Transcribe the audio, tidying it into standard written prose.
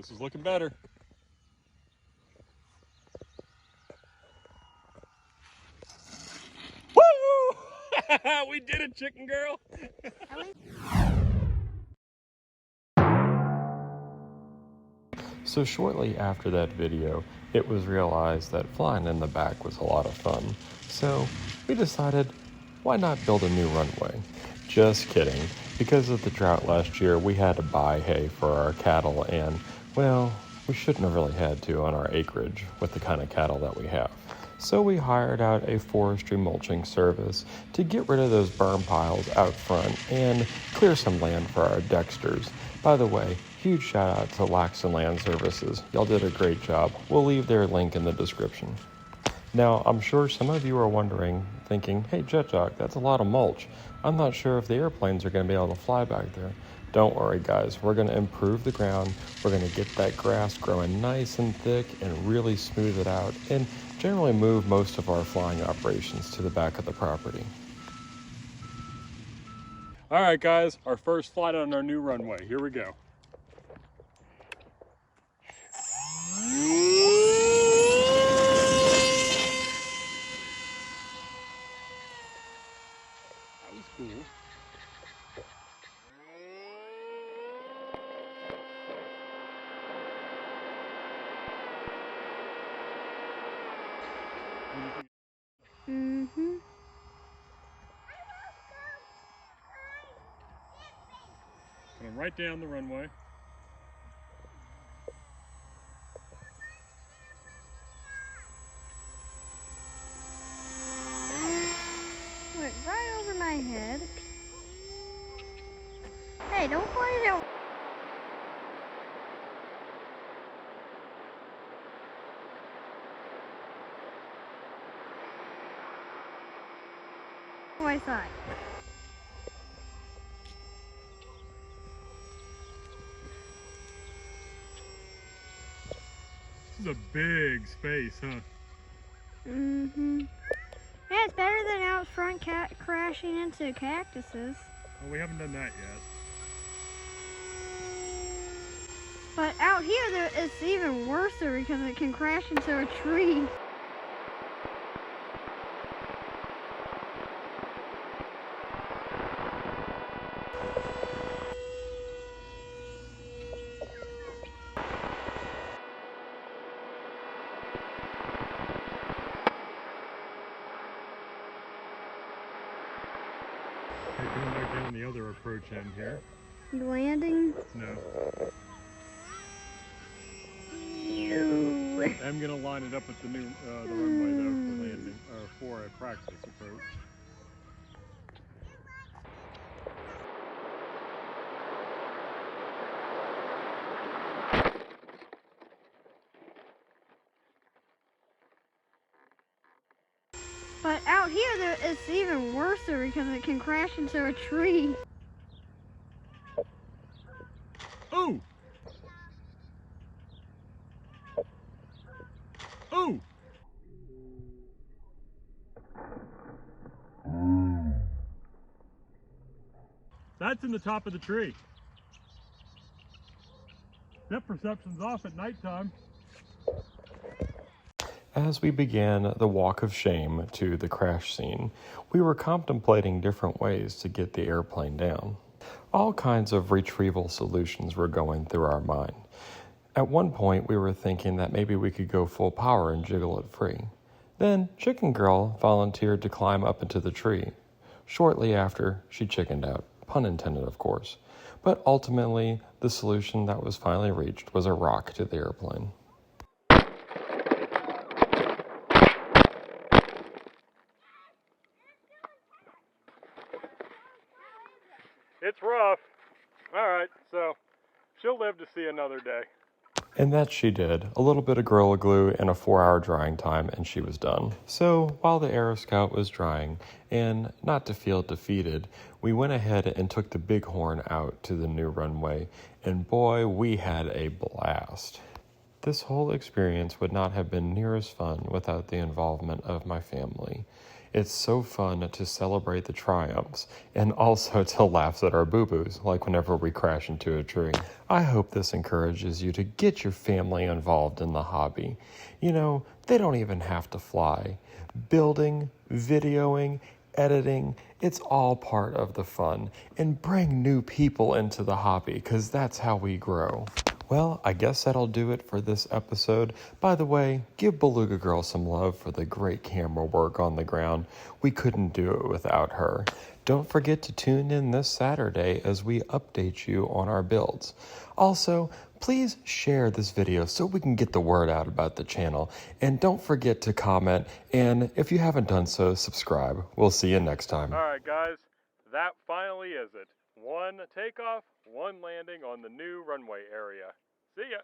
This is looking better. Woo! We did it, chicken girl. So shortly after that video, it was realized that flying in the back was a lot of fun. So we decided, why not build a new runway? Just kidding. Because of the drought last year, we had to buy hay for our cattle and, well, we shouldn't have really had to on our acreage with the kind of cattle that we have. So we hired out a forestry mulching service to get rid of those burn piles out front and clear some land for our Dexters. By the way, huge shout out to Laxton Land Services. Y'all did a great job. We'll leave their link in the description. Now, I'm sure some of you are wondering, thinking, hey, JetJock, that's a lot of mulch. I'm not sure if the airplanes are going to be able to fly back there. Don't worry, guys. We're going to improve the ground. We're going to get that grass growing nice and thick and really smooth it out and generally move most of our flying operations to the back of the property. All right, guys, our first flight on our new runway. Here we go. That was cool. Mm-hmm. Going right down the runway. Went right over my head. Hey, don't point it out. My side. This is a big space, huh? Mm-hmm. Yeah, it's better than out front crashing into cactuses. Well, we haven't done that yet. But out here, it's even worse because it can crash into a tree. Okay, going back down the other approach end here. Landing. No. Ew. I'm gonna line it up with the new the runway though for landing or for a practice approach. But out here, it's even worse because it can crash into a tree. Ooh! Ooh! That's in the top of the tree. Depth perception's off at nighttime. As we began the walk of shame to the crash scene, we were contemplating different ways to get the airplane down. All kinds of retrieval solutions were going through our mind. At one point, we were thinking that maybe we could go full power and jiggle it free. Then, Chicken Girl volunteered to climb up into the tree. Shortly after, she chickened out. Pun intended, of course. But ultimately, the solution that was finally reached was a rock to the airplane. It's rough. All right, so she'll live to see another day. And that she did. A little bit of Gorilla Glue and a 4-hour drying time, and she was done. So while the Aero Scout was drying, and not to feel defeated, we went ahead and took the Bighorn out to the new runway, and boy, we had a blast. This whole experience would not have been near as fun without the involvement of my family. It's so fun to celebrate the triumphs and also to laugh at our boo-boos, like whenever we crash into a tree. I hope this encourages you to get your family involved in the hobby. You know, they don't even have to fly. Building, videoing, editing, it's all part of the fun. And bring new people into the hobby, because that's how we grow. Well, I guess that'll do it for this episode. By the way, give Beluga Girl some love for the great camera work on the ground. We couldn't do it without her. Don't forget to tune in this Saturday as we update you on our builds. Also, please share this video so we can get the word out about the channel. And don't forget to comment, and if you haven't done so, subscribe. We'll see you next time. All right, guys, that finally is it. One takeoff, one landing on the new runway area. See ya.